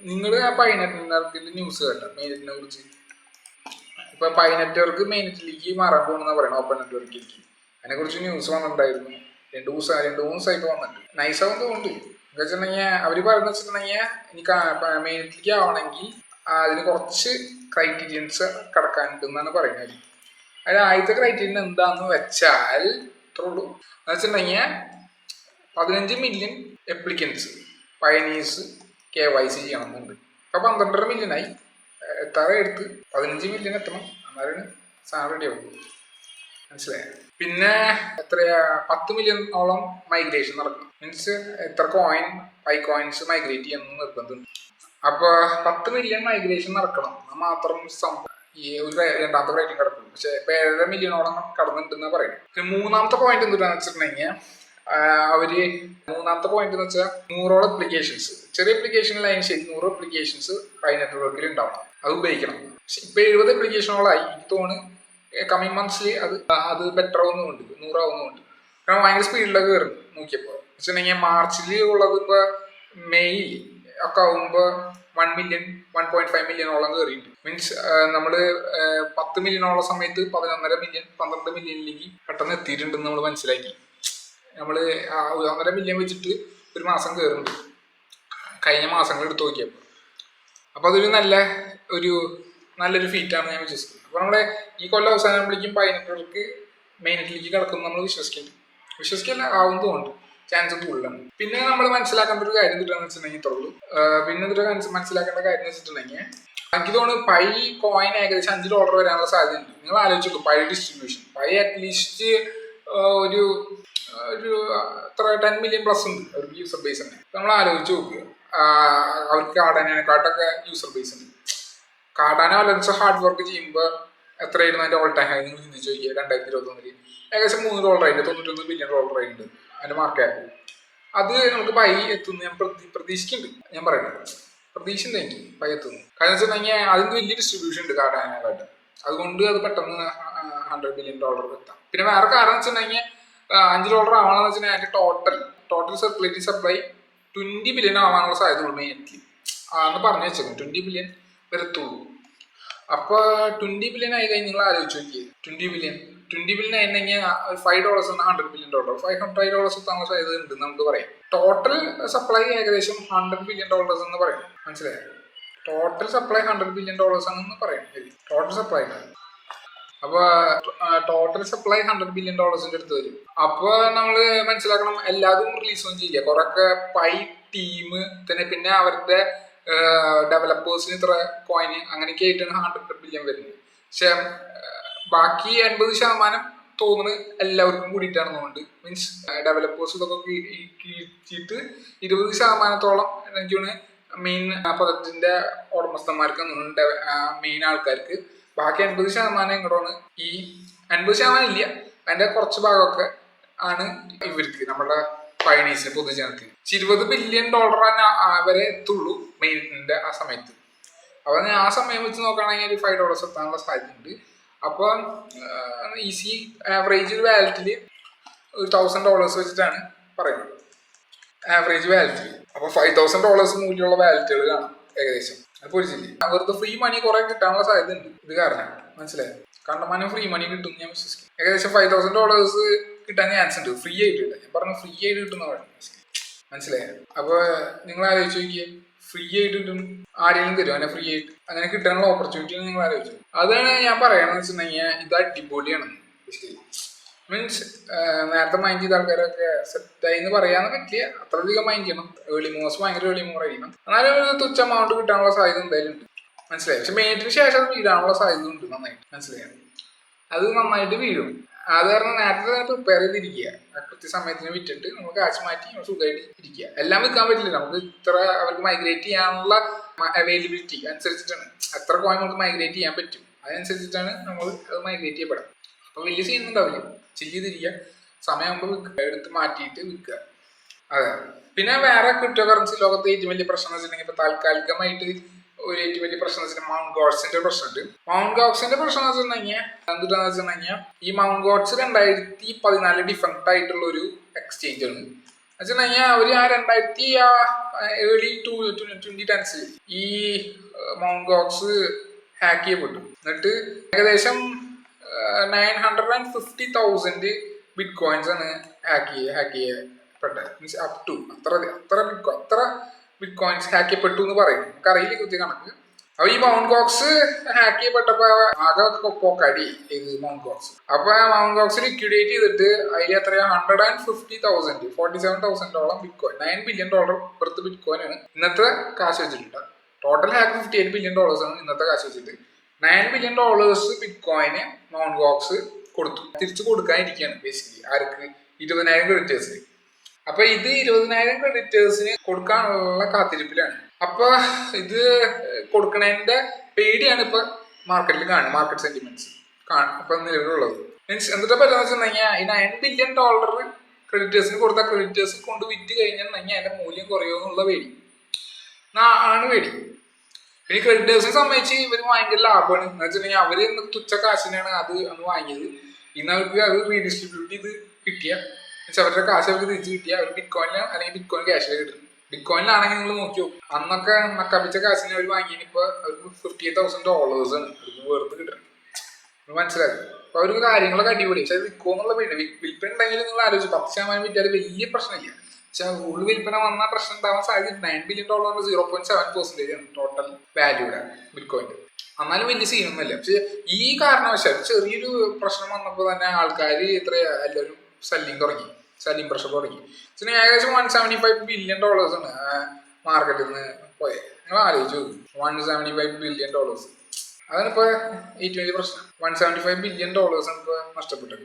നിങ്ങൾ ആ പൈനെറ്റിന്റെ ന്യൂസ് കേട്ടോ മെയിനെറ്റിനെ കുറിച്ച്? ഇപ്പൊ പൈനെറ്റ്വർക്ക് മെയിനെറ്റിലേക്ക് മാറാൻ പോകണമെന്നാ പറയണം, ഓപ്പൺ നെറ്റ്വർക്കിലേക്ക്. അതിനെ കുറിച്ച് ന്യൂസ് വന്നിട്ടുണ്ടായിരുന്നു. രണ്ടു മൂന്ന് ദിവസമായിട്ട് വന്നിട്ട് നൈസാവും തോന്നുന്നുണ്ട്. എന്താ വെച്ചിട്ടുണ്ടെങ്കിൽ അവര് പറയുന്ന വെച്ചിട്ടുണ്ടെങ്കിൽ എനിക്ക് മെയിനെറ്റിലേക്ക് ആവണമെങ്കിൽ അതിന് കുറച്ച് ക്രൈറ്റീരിയൻസ് കടക്കാനുണ്ടെന്നാണ് പറയുന്നത്. അതിൽ ആദ്യത്തെ ക്രൈറ്റീരിയൻ എന്താന്ന് വെച്ചാൽ ഇത്രേ ഉള്ളൂ. എന്ന് വെച്ചിട്ടുണ്ടെങ്കിൽ 15 മില്യൺ എപ്ലിക്കൻസ് പയനീസ് KYC ചെയ്യണമെന്നുണ്ട്. ഇപ്പൊ 12.5 മില്യനായി. എത്ര എടുത്ത് 15 മില്യൺ എത്തണം, എന്നാലാണ് സാധനം റെഡി ആവും. മനസ്സിലായോ? പിന്നെ എത്രയാ 10 മില്യണോളം മൈഗ്രേഷൻ നടക്കണം. മീൻസ് എത്ര പൈ കോയിൻസ് മൈഗ്രേറ്റ് ചെയ്യണമെന്ന് നിർബന്ധമുണ്ട്. അപ്പൊ 10 മില്യൺ മൈഗ്രേഷൻ നടക്കണം, മാത്രം ഈ ഒരു രണ്ടാമത്തെ റേറ്റിംഗ് കിടക്കും. പക്ഷെ ഇപ്പൊ 7.5 മില്യണോളം കടന്നിട്ടുണ്ടെന്ന് പറയുന്നത്. പിന്നെ മൂന്നാമത്തെ പോയിന്റ് എന്തുട്ടാന്ന് വെച്ചിട്ടുണ്ടെങ്കിൽ മൂന്നാമത്തെ പോയിന്റ് എന്ന് വെച്ചാൽ 100 അപ്ലിക്കേഷൻസ്, ചെറിയ അപ്ലിക്കേഷനിലായാലും ശരി 100 അപ്ലിക്കേഷൻസ് പൈ നെറ്റ്വർക്കിൽ ഉണ്ടാവണം, അത് ഉപയോഗിക്കണം. പക്ഷെ ഇപ്പൊ 70 അപ്ലിക്കേഷനോളായി. എനിക്ക് തോന്നുന്നു കമ്മിങ് മന്ത്സിൽ അത് ബെറ്റർ ആവുന്നുണ്ട്, 100 ആവുന്നുണ്ട്. കാരണം ഭയങ്കര സ്പീഡിലൊക്കെ കയറും നോക്കിയപ്പോൾ. വെച്ചിട്ടുണ്ടെങ്കിൽ മാർച്ചിൽ ഉള്ളത് ഇപ്പൊ മെയ് ഒക്കെ ആവുമ്പോ 1.5 മില്യണോളം കയറിയിട്ടുണ്ട്. മീൻസ് നമ്മള് 10 മില്യണോളം സമയത്ത് 11.5 മില്യൺ 12 മില്യണിലേക്ക് പെട്ടെന്ന് എത്തിയിട്ടുണ്ടെന്ന് നമ്മൾ മനസ്സിലാക്കി. നമ്മള് 1.5 മില്യൺ വെച്ചിട്ട് ഒരു മാസം കയറുന്നുണ്ട് കഴിഞ്ഞ മാസങ്ങൾ എടുത്ത് നോക്കിയപ്പോൾ. അപ്പൊ അതൊരു നല്ലൊരു ഫീറ്റാണ് ഞാൻ വിശ്വസിക്കുന്നത്. അപ്പൊ നമ്മുടെ ഈ കൊല്ലം അവസാനമാകുമ്പോഴേക്കും പൈ നെറ്റ്വർക്ക് മെയിനെറ്റിലേക്ക് കിടക്കും നമ്മൾ വിശ്വസിക്കില്ല ആവും തോന്നുന്നു. ചാൻസ് കൂടുതലാണ്. പിന്നെ നമ്മൾ മനസ്സിലാക്കേണ്ട ഒരു കാര്യം എന്താണെന്ന് വെച്ചിട്ടുണ്ടെങ്കിൽ ഇത്രയുള്ളൂ. പിന്നെ മനസ്സിലാക്കേണ്ട കാര്യം എന്ന് വെച്ചിട്ടുണ്ടെങ്കിൽ എനിക്ക് തോന്നുന്നു പൈ കോയിൻ ഏകദേശം $5 വരാനുള്ള സാധ്യതയുണ്ട്. നിങ്ങൾ ആലോചിച്ചു പൈ ഡിസ്ട്രിബ്യൂഷൻ. പൈ അറ്റ്ലീസ്റ്റ് ഒരു 10 മില്യൺ പ്ലസ് ഉണ്ട് അവർക്ക് യൂസർ ബേസ് തന്നെ. നമ്മൾ ആലോചിച്ച് നോക്കുക, അവർക്ക് കാർഡാനേക്കാട്ടൊക്കെ യൂസർ ബേസ് ഉണ്ട്. കാർഡാന വലൻസ് ഹാർഡ് വർക്ക് ചെയ്യുമ്പോൾ എത്രയായിരുന്നു അതിന്റെ ഓൾ ടൈം ഹൈ നിങ്ങൾ ചിന്തിച്ച് നോക്കിയാൽ 2021 ഏകദേശം $3 ആയിട്ട് $91 ബില്യൺ ആയിട്ടുണ്ട് അതിന്റെ മാർക്കറ്റ്. അത് നമുക്ക് പൈ എത്തുന്നു ഞാൻ പ്രതീക്ഷിക്കുന്നുണ്ട്. ഞാൻ പറയുന്നത് പ്രതീക്ഷിക്കുന്നുണ്ട് എനിക്ക് പൈ എത്തുന്നു. കാരണം വെച്ചിട്ടുണ്ടെങ്കിൽ അതിന് വലിയ ഡിസ്ട്രിബ്യൂഷൻ ഉണ്ട് കാർഡാനേക്കാട്ട്. അതുകൊണ്ട് അത് പെട്ടെന്ന് $100 ബില്യൺ എത്താം. പിന്നെ വേറെ കാരണം വെച്ചിട്ടുണ്ടെങ്കിൽ $5 ആവാണെന്ന് വെച്ചിട്ടുണ്ടെങ്കിൽ അതിന്റെ ടോട്ടൽ സർക്കുലേറ്റിംഗ് സപ്ലൈ 20 ബില്യൺ ആവാനുള്ള സാധ്യത ഉള്ളൂ മെയിൻലി ആന്ന് പറഞ്ഞു വെച്ചേക്കും. 20 ബില്യൺ വരത്തുള്ളൂ. അപ്പൊ 20 ബില്യൺ ആയി കഴിഞ്ഞ് നിങ്ങൾ ആലോചിച്ച് നോക്കിയേ. 20 ബില്യൺ ആയിരുന്നെങ്കിൽ $5 $100 ബില്യൺ $500 എത്താനുള്ള സാധ്യത ഉണ്ട് നമുക്ക് പറയാം. ടോട്ടൽ സപ്ലൈ ഏകദേശം $100 ബില്യൺ എന്ന് പറയാം. മനസ്സിലായോ? ടോട്ടൽ സപ്ലൈ $100 ബില്യൺ ആണെന്ന് പറയാം. ടോട്ടൽ സപ്ലൈ അപ്പൊ ടോട്ടൽ സപ്ലൈ $100 ബില്യൺ അടുത്ത് വരും. അപ്പൊ നമ്മള് മനസ്സിലാക്കണം എല്ലാതും റിലീസൊന്നും ചെയ്യില്ല. കുറെയൊക്കെ പൈ ടീം തന്നെ പിന്നെ അവരുടെ ഡെവലപ്പേഴ്സിന് ഇത്ര കോയിന് അങ്ങനെയൊക്കെ ആയിട്ടാണ് $100 ബില്യൺ വരുന്നത്. പക്ഷെ ബാക്കി 80% തോന്നുന്നത് എല്ലാവർക്കും കൂടിയിട്ടാണ് തോന്നുന്നുണ്ട്. മീൻസ് ഡെവലപ്പേഴ്സ് ഇതൊക്കെ കീഴിച്ചിട്ട് 20% എനിക്ക് മെയിൻ പ്രൊജക്ടിന്റെ ഉടമസ്ഥന്മാർക്ക് മെയിൻ ആൾക്കാർക്ക്. ബാക്കി 80% ഇങ്ങോട്ടാണ്. ഈ 80% ഇല്ല, അതിന്റെ കുറച്ച് ഭാഗമൊക്കെ ആണ് ഇവർക്ക് നമ്മുടെ പയനീസിന് പൊതുജനത്തിന്. $20 ബില്യൺ തന്നെ വരെ എത്തുള്ളൂ മെയിനിന്റെ ആ സമയത്ത്. അപ്പൊ ആ സമയം വെച്ച് നോക്കുകയാണെങ്കിൽ $5 എത്താനുള്ള സാധ്യതയുണ്ട്. അപ്പൊ ഈസി ആവറേജ് ഒരു വാലറ്റില് $1,000 വെച്ചിട്ടാണ് പറയുന്നത്. ആവറേജ് വാലറ്റിൽ അപ്പൊ $5,000 മൂല്യമുള്ള വാലറ്റുകൾ കാണാം ഏകദേശം. അത് പൊടിച്ചില്ലേ, വെറുതെ ഫ്രീ മണി കുറെ കിട്ടാനുള്ള സാധ്യത ഉണ്ട് ഇത് കാരണം. മനസ്സിലായോ? കണ്ടമാനം ഫ്രീ മണി കിട്ടും ഞാൻ വിശ്വസിക്കും. ഏകദേശം $5,000 കിട്ടാൻ ചാൻസ് ഉണ്ട് ഫ്രീ ആയിട്ട് കിട്ടാൻ. ഞാൻ പറഞ്ഞ ഫ്രീ ആയിട്ട് കിട്ടുന്ന മനസ്സിലായോ? അപ്പൊ നിങ്ങൾ ആലോചിച്ച് നോക്കിയേ, ഫ്രീ ആയിട്ട് കിട്ടും. ആരെങ്കിലും തരും അങ്ങനെ ഫ്രീ ആയിട്ട്? അങ്ങനെ കിട്ടാനുള്ള ഓപ്പർച്യൂണിറ്റി നിങ്ങൾ ആലോചിച്ചു. അതാണ് ഞാൻ പറയണമെന്ന് വെച്ചിട്ടുണ്ടെങ്കിൽ ഇത് അടിപൊളിയാണ്. മീൻസ് നേരത്തെ മൈൻഡ് ചെയ്ത ആൾക്കാരൊക്കെ സെറ്റായി എന്ന് പറയാന്ന് പറ്റില്ല, അത്രയധികം മൈൻഡ് ചെയ്യണം. ഏർലി മൂവേഴ്സ് ഭയങ്കര ഏർലി മൂവർ ആയിരിക്കണം. എന്നാലും ഒരു തുച്ഛ എമൗണ്ട് കിട്ടാനുള്ള സാധ്യത എന്തായാലും ഉണ്ട്. മനസ്സിലായി? പക്ഷെ മെയിനിന് ശേഷം അത് വീഴാനുള്ള സാധ്യത ഉണ്ട് നന്നായിട്ട്. മനസ്സിലായി? അത് നന്നായിട്ട് വീഴും. അത് കാരണം നേരത്തെ തന്നെ പ്രിപ്പയർ ചെയ്തിരിക്കുക. കൃത്യസമയത്തിന് വിറ്റിട്ട് നമ്മൾ കാശ് മാറ്റി സുഖമായിട്ട് ഇരിക്കുക. എല്ലാം വിൽക്കാൻ പറ്റില്ല. നമുക്ക് ഇത്ര അവർക്ക് മൈഗ്രേറ്റ് ചെയ്യാനുള്ള അവൈലബിലിറ്റി അനുസരിച്ചിട്ടാണ് എത്ര കോയിൻ നമുക്ക് മൈഗ്രേറ്റ് ചെയ്യാൻ പറ്റും, അതനുസരിച്ചിട്ടാണ് നമ്മൾ അത് മൈഗ്രേറ്റ് ചെയ്യപ്പെടാം. അപ്പൊ വലിയ സീൻ ഉണ്ടാവില്ല. ചെയ്തിരിക്കുക, സമയമാകുമ്പോൾ എടുത്ത് മാറ്റിയിട്ട് വിൽക്കുക. അതെ. പിന്നെ വേറെ ക്രിപ്റ്റോ കറൻസി ലോകത്തെ ഏറ്റവും വലിയ പ്രശ്നം എന്ന് വെച്ചിട്ടുണ്ടെങ്കിൽ ഇപ്പൊ താൽക്കാലികമായിട്ട് ഒരു ഏറ്റവും വലിയ പ്രശ്നം എന്ന് വെച്ചിട്ടുണ്ടെങ്കിൽ മൗണ്ട് ഗോഡ്സിന്റെ പ്രശ്നമുണ്ട്. മൗണ്ട് ഗോഡ്സിന്റെ പ്രശ്നം എന്ന് വെച്ചിട്ടുണ്ടെങ്കിൽ എന്താണെന്ന് വെച്ചിട്ടുണ്ടെങ്കിൽ ഈ മൗണ്ട് ഗോഡ്സ് 2014 ഡിഫറെന്റ് ആയിട്ടുള്ള ഒരു എക്സ്ചേഞ്ച് ആണ്. വെച്ചിട്ടുണ്ടെങ്കിൽ അവര് ആ 2010s ഈ മൗണ്ട് ഗോക്സ് ഹാക്ക് ചെയ്യപ്പെട്ടു. എന്നിട്ട് ഏകദേശം 950,000 ബിറ്റ് കോയിൻസ് ആണ് ഹാക്ക് ചെയ്യപ്പെട്ടത്. മീൻസ് അപ് ടു അത്ര ബിറ്റ് കോയിൻസ് ഹാക്ക് ചെയ്യപ്പെട്ടു എന്ന് പറയുന്നു. നമുക്കറിയില്ല കൃത്യ കണക്ക്. അപ്പൊ ഈ മൗണ്ട് ഗോക്സ് ഹാക്ക് ചെയ്യപ്പെട്ടപ്പോ ആകെ പോക്കടി ഇത് മൗണ്ട് ഗോക്സ്. അപ്പൊ മൗണ്ട് ഗോക്സ് ലിക്വിഡേറ്റ് ചെയ്തിട്ട് അതിൽ എത്രയാ 150,000 47,000 ബിറ്റ് കോയിൻ, $9 ബില്യൺ പുറത്ത് ബിറ്റ് കോയിൻ ആണ് ഇന്നത്തെ കാശ് വെച്ചിട്ടുണ്ട്. ടോട്ടൽ ഹാക്ക് $58 ബില്യൺ ആണ് ഇന്നത്തെ കാശ് വെച്ചിട്ട്. $9 ബില്യൺ ബിറ്റ് കോയിന് മൗണ്ട് ഗോക്സ് കൊടുത്തു. തിരിച്ചു കൊടുക്കാനിരിക്കുകയാണ് ബേസിക്കലി ആർക്ക്? 20,000 ക്രെഡിറ്റേഴ്സിന്. അപ്പൊ ഇത് 20,000 ക്രെഡിറ്റേഴ്സിന് കൊടുക്കാനുള്ള കാത്തിരിപ്പിലാണ്. അപ്പൊ ഇത് കൊടുക്കണതിന്റെ പേടിയാണ് ഇപ്പൊ മാർക്കറ്റിൽ കാണുന്നത്, മാർക്കറ്റ് സെന്റിമെന്റ്സ് ഇപ്പൊ നിലവിലുള്ളത്. മീൻസ് എന്നിട്ട് പറ്റുന്ന വെച്ചിട്ടുണ്ടെങ്കിൽ ഈ $9 ബില്യൺ ക്രെഡിറ്റേഴ്സിന് കൊടുത്ത ക്രെഡിറ്റേഴ്സ് കൊണ്ട് വിറ്റ് കഴിഞ്ഞിട്ടുണ്ടെങ്കിൽ അതിന്റെ മൂല്യം കുറയുമോ എന്നുള്ള പേടി ആണ് പേടി. ഇനി ക്രെഡിറ്റേഴ്സിനെ സംബന്ധിച്ച് ഇവർ ഭയങ്കര ലാഭമാണ്. എന്ന് വെച്ചിട്ടുണ്ടെങ്കിൽ അവര് തുച്ഛ കാശിനാണ് അത് അന്ന് വാങ്ങിയത്. ഇന്ന് അവർക്ക് അത് റീഡിസ്ട്രിബ്യൂട്ട് ചെയ്ത് കിട്ടിയ അവരുടെ കാശ് അവർക്ക് തിരിച്ച് കിട്ടിയ അവർ ബിറ്റ് കോയിനിൽ അല്ലെങ്കിൽ ബിറ്റ് കോയിൻ ക്യാഷിൽ കിട്ടും. ബിറ്റ് കോയിനിലാണെങ്കിൽ നിങ്ങൾ നോക്കി നോക്കും, അന്നൊക്കെ നക്കപ്പിച്ച കാശിന് അവർ വാങ്ങിയപ്പോ അവർക്ക് $58,000 ആണ് അവർക്ക് വെറുതെ കിട്ടുന്നത്. മനസ്സിലാക്കി. അപ്പൊ അവർക്ക് കാര്യങ്ങളൊക്കെ അടിപൊളി. പക്ഷെ അത് വിൽക്കുമെന്നുള്ള പേടി. വിൽപ്പന ഉണ്ടെങ്കിൽ നിങ്ങൾ ആലോചിച്ചു 10% വിറ്റാൽ വലിയ പ്രശ്നമില്ല. പക്ഷെ കൂടുതൽ വിൽപ്പന വന്ന പ്രശ്നം ഉണ്ടാവാൻ സാധ്യത. $9 ബില്യൺ 0.7% ആണ് ടോട്ടൽ വാല്യൂടെ ബിറ്റ് കോയിന്റെ. എന്നാലും വലിയ സീനൊന്നുമില്ല. പക്ഷെ ഈ കാരണവശാൽ ചെറിയൊരു പ്രശ്നം വന്നപ്പോൾ തന്നെ ആൾക്കാർ എല്ലാവരും സെല്ലിങ് പ്രഷർ തുടങ്ങി. ഏകദേശം $175 ബില്യൺ ആണ് മാർക്കറ്റിൽ നിന്ന് പോയത്. നിങ്ങൾ ആലോചിച്ചു, $175 ബില്യൺ. അതാണിപ്പോ ഏറ്റവും വലിയ പ്രശ്നം. $175 ബില്യൺ ആണ് ഇപ്പൊ നഷ്ടപ്പെട്ടത്.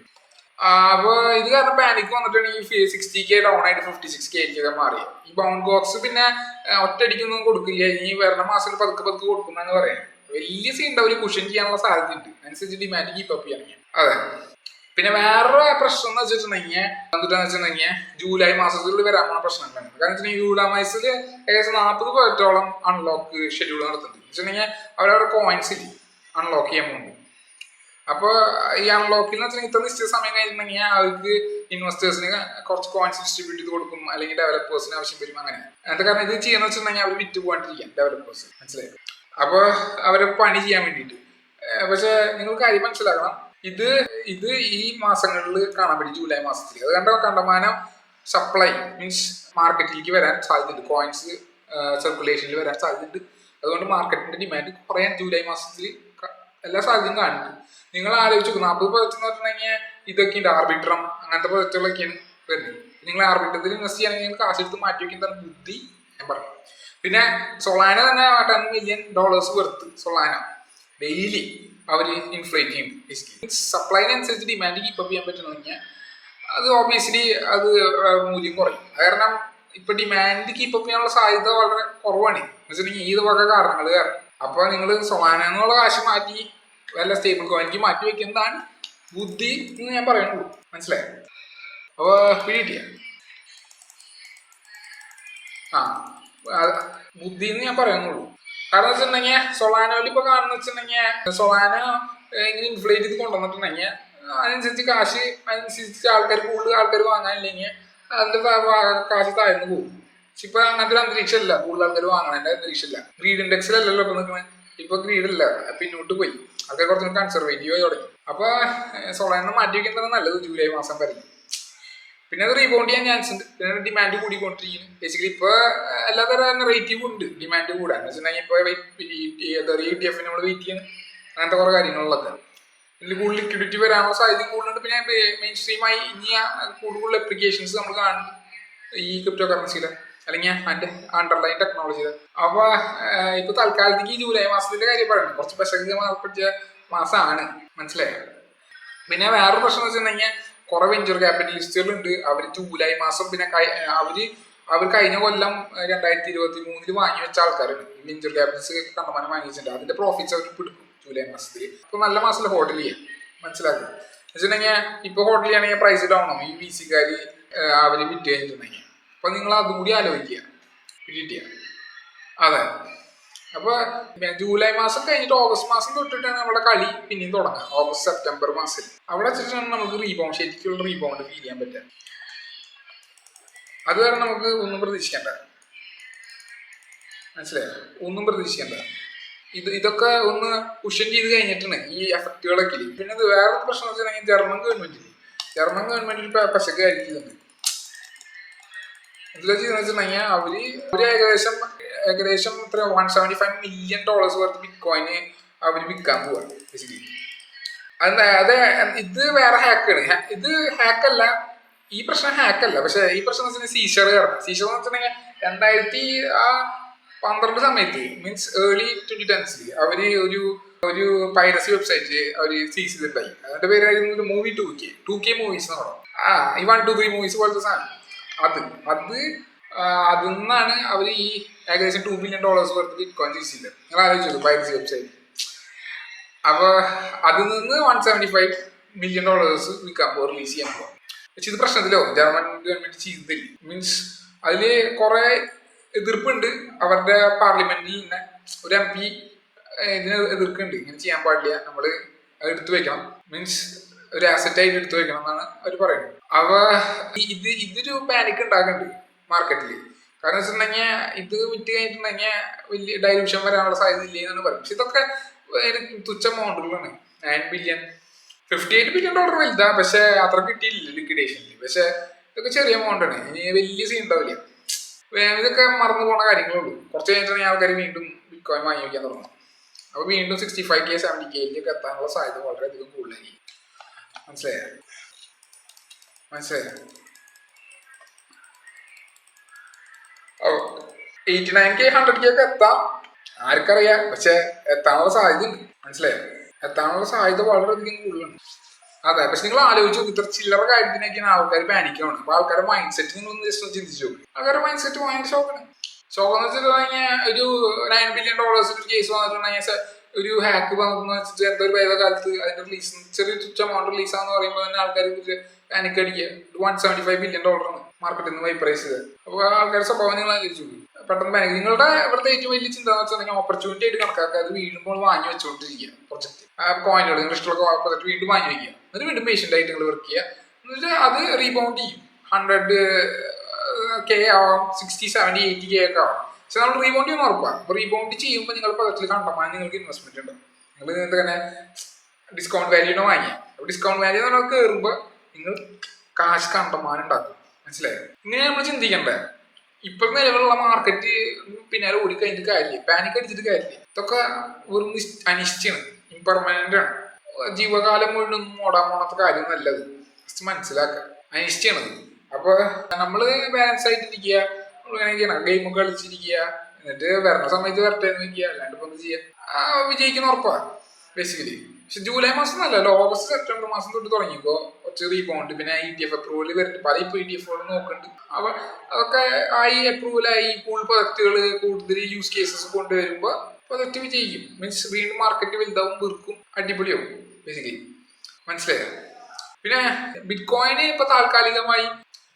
അപ്പൊ ഇത് കാരണം പാനിക് വന്നിട്ടാണ് ഈ 60K ഡൗൺ ആയിട്ട് 56K മാറിയത്. ഈ മൗണ്ട് ഗോക്സ് പിന്നെ ഒറ്റയടിക്കൊന്നും കൊടുക്കില്ല, ഈ വരുന്ന മാസത്തിൽ പതുക്കെ കൊടുക്കുന്നാണ് പറയാം. വലിയ സീൻ ഉണ്ടാവില്ല, കുഷൻ ചെയ്യാനുള്ള സാധ്യത ഉണ്ട്. അനുസരിച്ച് ഡിമാൻഡ് കീപ്പ് അപ്പ് ചെയ്യാൻ. അതെ. പിന്നെ വേറൊരു പ്രശ്നം എന്ന് വെച്ചിട്ടുണ്ടെങ്കിൽ എന്താണെന്ന് വെച്ചിട്ടുണ്ടെങ്കിൽ ജൂലൈ മാസത്തിൽ വരാൻ പോകുന്ന പ്രശ്നങ്ങളാണ്. കാരണം വെച്ചിട്ടുണ്ടെങ്കിൽ ജൂലൈ മാസത്തിൽ ഏകദേശം 40% അൺലോക്ക് ഷെഡ്യൂൾ നടത്തുന്നുണ്ട്. വെച്ചിട്ടുണ്ടെങ്കിൽ അവരവരുടെ കോയിൻസിൽ അൺലോക്ക് ചെയ്യാൻ പോകുന്നുണ്ട്. അപ്പോൾ ഈ അൺലോക്കിൽ എന്ന് വെച്ചിട്ടുണ്ടെങ്കിൽ ഇത്ര നിശ്ചിത സമയം കഴിഞ്ഞിട്ടുണ്ടെങ്കിൽ അവർക്ക് ഇൻവെസ്റ്റേഴ്സിന് കുറച്ച് കോയിൻസ് ഡിസ്ട്രിബ്യൂട്ട് ചെയ്ത് കൊടുക്കും, അല്ലെങ്കിൽ ഡെവലപ്പേഴ്സിന് ആവശ്യം വരും. അങ്ങനെ എന്താ കാരണം ഇത് ചെയ്യുന്ന വെച്ചിട്ടുണ്ടെങ്കിൽ അവർ വിറ്റ് പോകാണ്ടിരിക്കാം ഡെവലപ്പേഴ്സ്. മനസ്സിലായി? അപ്പോൾ അവരെ പണി ചെയ്യാൻ വേണ്ടിയിട്ട്. പക്ഷെ നിങ്ങൾ കാര്യം മനസ്സിലാക്കണം, ഇത് ഈ മാസങ്ങളിൽ കാണാൻ പറ്റും, ജൂലൈ മാസത്തിൽ. അത് കണ്ടമാനം സപ്ലൈ മീൻസ് മാർക്കറ്റിലേക്ക് വരാൻ സാധ്യതയുണ്ട്, കോയിൻസ് സർക്കുലേഷനിൽ വരാൻ സാധ്യതയുണ്ട്. അതുകൊണ്ട് മാർക്കറ്റിന്റെ ഡിമാൻഡ് കുറയാൻ ജൂലൈ മാസത്തിൽ എല്ലാ സാധ്യതയും കാണുന്നുണ്ട്. നിങ്ങൾ ആലോചിച്ചു 40 പ്രൊജക്ട് എന്ന് പറഞ്ഞിട്ടുണ്ടെങ്കിൽ ഇതൊക്കെ ഉണ്ട്, ആർബിട്രം അങ്ങനത്തെ പ്രൊജക്റ്റുകളൊക്കെയാണ് വരുന്നത്. നിങ്ങൾ ആർബിട്രത്തിൽ ഇൻവെസ്റ്റ് ചെയ്യണമെങ്കിൽ കാശ് എടുത്ത് മാറ്റി വയ്ക്കുന്നതാണ് ബുദ്ധി ഞാൻ പറഞ്ഞു. പിന്നെ സൊളാന തന്നെ $10 ബില്യൺ വെറുത്ത് സൊളാന ഡെയിലി അവർ ഇൻഫ്ലേറ്റ് ചെയ്യുന്നുണ്ട്. സപ്ലൈനനുസരിച്ച് ഡിമാൻഡ് കീപ്പ് അപ്പ് ചെയ്യാൻ പറ്റണമെങ്കിൽ അത് ഓബിയസ്ലി അത് മൂല്യം കുറയും. കാരണം ഇപ്പൊ ഡിമാൻഡ് കീപ്പ് അപ്പ് ചെയ്യാനുള്ള സാധ്യത വളരെ കുറവാണ് എന്ന് വെച്ചിട്ടുണ്ടെങ്കിൽ ഈ വക കാരണങ്ങൾ കാരണം. അപ്പൊ നിങ്ങൾ സൊളാന എന്നുള്ള കാശ് മാറ്റി വല്ല സ്റ്റേബിൾ കോയിനിക്ക് മാറ്റി വെക്കുന്നതാണ് ബുദ്ധി എന്ന് ഞാൻ പറയുന്നുള്ളൂ. മനസ്സിലായോ? അപ്പൊ പിടികിട്ടിയ ബുദ്ധി എന്ന് ഞാൻ പറയുന്നുള്ളൂ. കാരണം വെച്ചിട്ടുണ്ടെങ്കിൽ സൊളാനോയിൽ ഇപ്പൊ കാണുന്ന വെച്ചിട്ടുണ്ടെങ്കിൽ സൊളാന ഇങ്ങനെ ഇൻഫ്ലേറ്റ് ചെയ്ത് കൊണ്ടുവന്നിട്ടുണ്ടെങ്കിൽ അതിനനുസരിച്ച് കാശ് അതിനനുസരിച്ച് കൂടുതൽ ആൾക്കാർ വാങ്ങാനില്ലെങ്കിൽ അതിന്റെ കാശ് താഴ്ന്നു പോകും. പക്ഷെ ഇപ്പൊ അങ്ങനത്തെ ഒരു അന്തരീക്ഷമല്ല, കൂടുതൽ ആൾക്കാർ വാങ്ങണതിന്റെ അന്തരീക്ഷമല്ല. ഗ്രീഡ് ഇൻഡെക്സിലല്ലല്ലോ ഇപ്പൊ നിൽക്കുന്നത്. ഇപ്പൊ ഗ്രീഡില്ല, പിന്നോട്ട് പോയി. ആൾക്കാർ കുറച്ചുകൂടി കൺസർവേറ്റീവ് ആയി തുടങ്ങി. അപ്പൊ സൊളാന മാറ്റി വയ്ക്കുന്നതാണ് നല്ലത് ജൂലൈ മാസം വരെ. പിന്നെ അത് റീബൗണ്ട് ചെയ്യാൻ ചാൻസ് ഉണ്ട്. പിന്നെ ഡിമാൻഡ് കൂടിക്കൊണ്ടിരിക്കുന്നു. ബേസിക്കലി ഇപ്പൊ എല്ലാതരം നെറേറ്റീവ് ഉണ്ട് ഡിമാൻഡ് കൂടാൻ വെച്ചിട്ടുണ്ടെങ്കിൽ. ഇപ്പൊ ETF നമ്മൾ വെയിറ്റ് ചെയ്യുന്നു, അങ്ങനത്തെ കുറെ കാര്യങ്ങളിലൊക്കെ ഇതിൽ കൂടുതൽ ലിക്വിഡിറ്റി വരാനുള്ള സാധ്യത കൂടുതലുണ്ട്. പിന്നെ മെയിൻ സ്ട്രീമായി ഇനി കൂടുതൽ അപ്ലിക്കേഷൻസ് നമ്മൾ കാണുന്നു ഈ ക്രിപ്റ്റോ കറൻസിയിലെ അല്ലെങ്കിൽ അതിന്റെ അണ്ടർലൈൻ ടെക്നോളജിയിലെ. അപ്പൊ ഇപ്പൊ തൽക്കാലത്തേക്ക് ഈ ജൂലൈ മാസത്തിന്റെ കാര്യം പറയുന്നത് കുറച്ച് പ്രസക്തമായ മാസമാണ്. മനസ്സിലായോ? പിന്നെ വേറൊരു പ്രശ്നം എന്ന് വെച്ചിട്ടുണ്ടെങ്കിൽ കുറെ വെഞ്ചർ ക്യാപിറ്റലിസ്റ്റുകളുണ്ട്. അവർ ജൂലൈ മാസം പിന്നെ അവർ കഴിഞ്ഞ കൊല്ലം 2023 വാങ്ങി വെച്ച ആൾക്കാരാണ്. വെഞ്ചർ ക്യാപിറ്റൽസ് കണ്ടമാനം വാങ്ങി വെച്ചിട്ടുണ്ട്. അതിന്റെ പ്രോഫിറ്റ്സ് അവർ പിടിക്കും ജൂലൈ മാസത്തിൽ. ഇപ്പൊ നല്ല മാസത്തിൽ ഹോട്ടൽ ചെയ്യാം. മനസ്സിലാക്കുക വെച്ചിട്ടുണ്ടെങ്കിൽ ഇപ്പൊ ഹോട്ടൽ ചെയ്യുകയാണെങ്കിൽ പ്രൈസ് ഡൗൺ ആവും ഈ VC-കാര് അവര് വിറ്റ് കഴിഞ്ഞിട്ടുണ്ടെങ്കിൽ. അപ്പൊ നിങ്ങൾ അതും കൂടി ആലോചിക്കുക, കിട്ടിയ. അതെ. അപ്പൊ ജൂലൈ മാസം കഴിഞ്ഞിട്ട് ഓഗസ്റ്റ് മാസം തൊട്ടിട്ടാണ് നമ്മുടെ കളി പിന്നെയും തുടങ്ങുക. ഓഗസ്റ്റ് സെപ്റ്റംബർ മാസത്തിൽ അവിടെ വെച്ചിട്ടാണ് നമുക്ക് ശരിക്കുള്ള റീബൗണ്ട് ഫീൽ ചെയ്യാൻ പറ്റുക. അതുവരെ നമുക്ക് ഒന്നും പ്രതീക്ഷിക്കണ്ട. മനസ്സിലായോ? ഒന്നും പ്രതീക്ഷിക്കണ്ട. ഇതൊക്കെ ഒന്ന് പുഷൻ ചെയ്ത് കഴിഞ്ഞിട്ടാണ് ഈ എഫക്റ്റുകളൊക്കെ. പിന്നെ ഇത് വേറെ പ്രശ്നം എന്ന് വെച്ചിട്ടുണ്ടെങ്കിൽ ജർമ്മൻ ഗവൺമെന്റിൽ പശക്ക് ആയിരിക്കുന്നുണ്ട്. എന്താ ചെയ്യുന്ന വെച്ചിട്ടുണ്ടെങ്കിൽ അവര് ഏകദേശം ഇത്ര $175 million വർത്ത് ബിറ്റ്കോയിന് അവര് വിൽക്കാൻ പോവാണ് ബേസിക്കലി. അത് ഇത് വേറെ ഹാക്കാണ്. ഇത് ഹാക്കല്ല, ഈ പ്രശ്നം ഹാക്കല്ല. പക്ഷെ ഈ പ്രശ്നം എന്ന് വെച്ചാൽ സീഷർ എന്ന് വെച്ചിട്ടുണ്ടെങ്കിൽ 2012 സമയത്ത് മീൻസ് ഏർലി 2010s അവര് ഒരു പൈറസി വെബ്സൈറ്റ് അവര് സീസ് ചെയ്തിട്ടുണ്ടായി. അതിന്റെ പേരായിരുന്നു ഒരു മൂവി 2K മൂവീസ് എന്ന് പറഞ്ഞു. ഈ 1, 2, 3 മൂവീസ് പോലത്തെ സാധനം. അതിൽ നിന്നാണ് അവര് ഈ ഏകദേശം $2 billion വർത്ത് ബിറ്റ്കോയിൻ സീസ് ചെയ്തത്. നിങ്ങൾ ആലോചിച്ചു പൈറസി വെബ്സൈറ്റ്. അപ്പൊ അതിൽ നിന്ന് $175 million വിൽക്കാൻ പോകും, റിലീസ് ചെയ്യാൻ പോകും. പക്ഷെ ഇത് പ്രശ്നത്തിലോ ജർമ്മൻ ഗവൺമെന്റ് ചെയ്തില്ല. മീൻസ് അതില് കുറെ എതിർപ്പുണ്ട്. അവരുടെ പാർലമെന്റിൽ തന്നെ ഒരു MP ഇതിനെ എതിർക്കുന്നുണ്ട്. ഇങ്ങനെ ചെയ്യാൻ പാടില്ല, നമ്മള് അത് എടുത്തു വെക്കണം, മീൻസ് ഒരു ആസറ്റ് ആയിട്ട് എടുത്തു വെക്കണം എന്നാണ് അവർ പറയുന്നത്. ഇതൊരു പാനിക് ഉണ്ടാക്കുന്നുണ്ട് മാർക്കറ്റിൽ. കാരണം വെച്ചിട്ടുണ്ടെങ്കിൽ ഇത് വിറ്റ് കഴിഞ്ഞിട്ടുണ്ടെങ്കിൽ വലിയ ഡൈലൂഷൻ വരാനുള്ള സാധ്യത ഇല്ല എന്നാണ് പറയുന്നത്. പക്ഷെ ഇതൊക്കെ തുച്ഛ എമൗണ്ടുകളാണ്. 9 billion, $58 billion വലുതാ, പക്ഷെ അത്ര കിട്ടിയില്ല ലിക്വിഡേഷനിൽ. പക്ഷെ ഇതൊക്കെ ചെറിയ എമൗണ്ട് ആണ്, ഇനി വലിയ സീൻ ഉണ്ടാവില്ല. ഇതൊക്കെ മറന്നു പോണ കാര്യങ്ങളുള്ളൂ. കുറച്ച് കഴിഞ്ഞിട്ടുണ്ടെങ്കിൽ ആൾക്കാർ വീണ്ടും ബിറ്റ്കോയിൻ വാങ്ങി വയ്ക്കാൻ തുടങ്ങും. അപ്പൊ വീണ്ടും 65K 70Kയിലേക്ക് എത്താനുള്ള സാധ്യത വളരെയധികം കൂടുതലായിരിക്കും. മനസ്സിലായോ? 89K 100K ഒക്കെ എത്താം, ആർക്കറിയാം. പക്ഷെ എത്താനുള്ള സാധ്യത ഉണ്ട്. മനസ്സിലായോ? എത്താനുള്ള സാധ്യത വളരെയധികം കൂടുതലാണ്. അതെ, പക്ഷെ നിങ്ങൾ ആലോചിച്ചു നോക്കും, ഇത്ര ചില്ലറ കാര്യത്തിനൊക്കെയാണ് ആൾക്കാർ പാനിക്കാണ്. അപ്പൊ ആൾക്കാരുടെ മൈൻഡ് സെറ്റ് നിങ്ങൾ ഒന്ന് ജസ്റ്റ് ചിന്തിച്ചു നോക്കും. ആൾക്കാരുടെ മൈൻഡ് സെറ്റ് ഭയങ്കര ഷോക്കാണ്. ഷോക്കെന്ന് വെച്ചിട്ടുണ്ടെങ്കിൽ ഒരു $9 billion കേസ് വന്നിട്ടുണ്ടെങ്കിൽ ഒരു ഹാക്ക് വന്നെന്ന് വെച്ചിട്ട് എന്തോ ഒരു വേദ കാലത്ത് അതിന്റെ റിലീസ് ചെറിയ തുച്ഛ എമൗണ്ട് റിലീസാന്ന് പറയുമ്പോൾ തന്നെ ആൾക്കാർ പാനിക് അടിക്കുക. $175 billion മാർക്കറ്റിൽ നിന്ന് പ്രൈസ് ചെയ്തത്. അപ്പോൾ ആൾക്കാരുടെ സ്വഭാവം നിങ്ങൾ ആലോചിച്ചു നോക്കും. പെട്ടെന്ന് പാനിക്. നിങ്ങളുടെ ഇവിടുത്തെ ഏറ്റവും വലിയ ചിന്ത എന്ന് വെച്ചിട്ടുണ്ടെങ്കിൽ ഓപ്പർച്യൂണിറ്റി ആയിട്ട് കണക്കാക്കുക. അത് വീണ്ടുമ്പോൾ വാങ്ങി വെച്ചുകൊണ്ടിരിക്കുക. പ്രൊജക്ട് കോയിനുകൾ നിങ്ങൾ ഇഷ്ടമുള്ള പ്രോജക്ട് വീണ്ടും വാങ്ങി വയ്ക്കുക. എന്നിട്ട് വീണ്ടും പേഷ്യൻ്റ് ആയിട്ട് നിങ്ങൾ വർക്ക് ചെയ്യുക. എന്നിട്ട് അത് റീബൗണ്ട് ചെയ്യും. 100K ആവാം, 60, 70, 80K ഒക്കെ ആവാം. പക്ഷെ നമ്മൾ റീബൗണ്ട് ചെയ്യുന്ന ഉറപ്പാണ്. അപ്പോൾ റീബൗണ്ട് ചെയ്യുമ്പോൾ നിങ്ങൾ പദത്തിൽ കണ്ടമാനം നിങ്ങൾക്ക് ഇൻവെസ്റ്റ്മെന്റ് ഉണ്ടാവും. നിങ്ങൾ തന്നെ ഡിസ്കൗണ്ട് വാല്യൂനെ വാങ്ങിയ അപ്പോൾ ഡിസ്കൗണ്ട് വാല്യൂ നമ്മൾ കയറുമ്പോൾ നിങ്ങൾ കാശ് കണ്ടമാനം ഉണ്ടാക്കും. മനസ്സിലായോ? ഇങ്ങനെ നമ്മൾ ചിന്തിക്കണ്ടേ. ഇപ്പൊ നിലവിലുള്ള മാർക്കറ്റ് പിന്നാലെ ഓടിക്കഴിഞ്ഞിട്ട് കാര്യമില്ല, പാനിക് അടിച്ചിട്ട് കാര്യമില്ല. ഇതൊക്കെ വെറും അനിശ്ചയാണ്, ഇംപെർമനന്റ് ആണ്. ജീവകാലം മുഴുവൻ ഓടാൻ പോണത്തെ കാര്യം നല്ലത് ജസ്റ്റ് മനസ്സിലാക്കുക. അനിശ്ചയാണത്. അപ്പൊ നമ്മള് ബാലൻസ് ആയിട്ടിരിക്കുക, ഗെയിമൊക്കെ കളിച്ചിരിക്കുക, എന്നിട്ട് വരണ സമയത്ത് വരട്ടെ എന്ന് വെക്കുക. അല്ലാണ്ട് ഇപ്പൊ എന്ത് ചെയ്യാ? വിജയിക്കുന്ന ഉറപ്പാണ് ബേസിക്കലി. പക്ഷെ ജൂലൈ മാസം നല്ലല്ലോ, ഓഗസ്റ്റ് സെപ്റ്റംബർ മാസം തൊട്ട് തുടങ്ങിക്കോ കുറച്ച് റീബൗണ്ട്. പിന്നെ ETF അപ്രൂവൽ വരുന്നുണ്ട്, പല ഇപ്പോൾ ETF നോക്കുന്നുണ്ട്. അപ്പൊ അതൊക്കെ ആയി അപ്രൂവലായി കൂടുതൽ പ്രൊജക്റ്റുകൾ കൂടുതൽ യൂസ് കേസസ് കൊണ്ടുവരുമ്പോൾ പ്രൊജക്റ്റ് വിജയിക്കും. മീൻസ് വീണ്ടും മാർക്കറ്റ് വലുതാവും, വീർക്കും, അടിപൊളിയാവും ബേസിക്കലി. മനസ്സിലായോ? പിന്നെ ബിറ്റ്കോയിന് ഇപ്പൊ താൽക്കാലികമായി.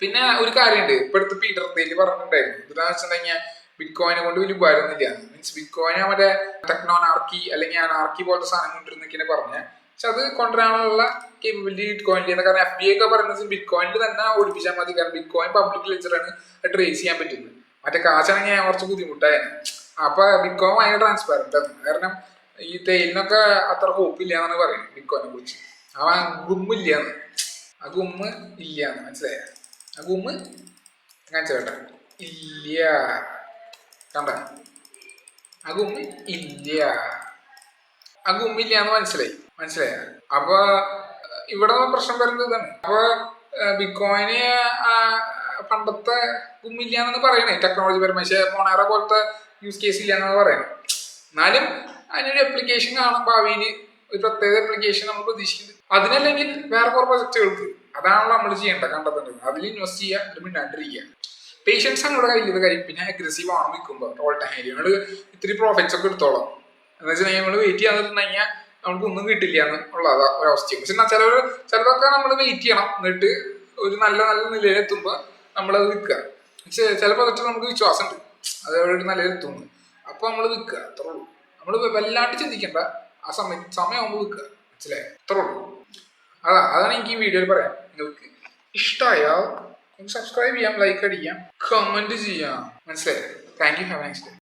പിന്നെ ഒരു കാര്യമുണ്ട്, ഇപ്പൊ അടുത്ത് പീറ്റർ തേൽ പറഞ്ഞിട്ടുണ്ടായിരുന്നു. എന്താണെന്ന് വെച്ചിട്ടുണ്ടെങ്കിൽ ബിറ്റ്കോയിനെ കൊണ്ട് വലിയ ഉപകാരമൊന്നുമില്ല. മീൻസ് ബിറ്റ്കോയിനെ മറ്റേ ടെക്നോനാർക്കി അല്ലെങ്കിൽ അനാർക്കി പോലത്തെ സാധനം കൊണ്ടിരുന്നൊക്കെയാണ് പറഞ്ഞത്. പക്ഷെ അത് കൊണ്ടുവരാനുള്ള കേപ്പബിലിറ്റി ബിറ്റ്കോയിനിൽ ചെയ്യുന്നത്. കാരണം FBI ഒക്കെ പറയുന്നത് ബിറ്റ്കോയിനിൽ തന്നെ ഓടിപ്പിച്ചാൽ മതി. കാരണം ബിറ്റ്കോയിൻ പബ്ലിക് ലെജറാണ്, ട്രേസ് ചെയ്യാൻ പറ്റുന്നത്. മറ്റേ കാശാണെങ്കിൽ കുറച്ച് ബുദ്ധിമുട്ടായിരുന്നു. അപ്പൊ ബിറ്റ്കോയിൻ ഭയങ്കര ട്രാൻസ്പാരന്റ് ആണ്. കാരണം ഈ തേലിനൊക്കെ അത്ര ഹോപ്പില്ല എന്നാണ് പറയുന്നത് ബിറ്റ്കോയിനെ കുറിച്ച്. അവൻ ഗുമ്മില്ലാന്ന്, ആ ഗുമ്മ് ഇല്ലാന്ന്. മനസ്സിലായ? ആ ഗുമ്മ് കാണിച്ചേട്ടാ ഇല്ല, കണ്ട ആ ഗുമ്മ് ഇല്ല, ആ ഗുമ്മില്ലാന്ന് മനസ്സിലായ? അപ്പൊ ഇവിടെ പ്രശ്നം വരുന്നത് ഇതാണ്. അപ്പൊ ബിറ്റ്കോയിന് പണ്ടത്തെ ഗുമ്മില്ലാന്നാണ് പറയണേ ടെക്നോളജി പരമായി. പക്ഷെ മൊണേറ പോലത്തെ യൂസ് കേസ് ഇല്ലാന്നാണ് പറയുന്നത്. എന്നാലും അതിനൊരു അപ്ലിക്കേഷൻ കാണാം ഭാവിയിൽ, ഒരു പ്രത്യേക അപ്ലിക്കേഷൻ നമ്മൾ പ്രതീക്ഷിക്കുന്നത്. അതിനല്ലെങ്കിൽ വേറെ കുറെ പ്രൊജക്റ്റുകൾക്ക് അതാണല്ലോ നമ്മൾ ചെയ്യേണ്ടത്, കണ്ടെത്തേണ്ടത്. അതിൽ ഇൻവെസ്റ്റ് ചെയ്യുക, എന്നിട്ട് മിണ്ടാണ്ടിരിക്കുക. പേഷ്യൻസ് ആണ് ഇവിടെ കയ്യിൽ കാര്യം. പിന്നെ അഗ്രസീവ് ആണ് വിൽക്കുമ്പോൾ ഓൾ ടൈം നമ്മൾ ഇത്തിരി പ്രോഫിറ്റ്സ് ഒക്കെ എടുത്തോളാം. എന്ന് വെച്ചാൽ നമ്മൾ വെയിറ്റ് ചെയ്യാന്നിട്ടുണ്ടെങ്കിൽ നമുക്ക് ഒന്നും കിട്ടില്ല എന്നുള്ളതാ ഒരവസ്ഥയും. പക്ഷെ ചിലതൊക്കെ നമ്മൾ വെയിറ്റ് ചെയ്യണം, എന്നിട്ട് ഒരു നല്ല നിലയിലെത്തുമ്പോൾ നമ്മളത് വിൽക്കുക. പക്ഷെ ചില പ്രൊജക്റ്റ് നമുക്ക് വിശ്വാസമുണ്ട് അത് ഒരു നിലയിലെത്തുന്നു, അപ്പൊ നമ്മൾ വിൽക്കുക. അത്രേ ഉള്ളൂ. നമ്മൾ വല്ലാണ്ട് ചിന്തിക്കണ്ട, ആ സമയമാകുമ്പോൾ വിൽക്കുക. മനസ്സിലായോ? അത്രേ ഉള്ളൂ. അതാണ് എനിക്ക് ഈ വീഡിയോയിൽ പറയാം. നിങ്ങൾക്ക് ഇഷ്ടമായാൽ സബ്സ്ക്രൈബ് ചെയ്യാം, ലൈക്ക് അടിക്കാം, കമന്റ് ചെയ്യാം. മനസ്സിലായി? Thank you. Have A nice day.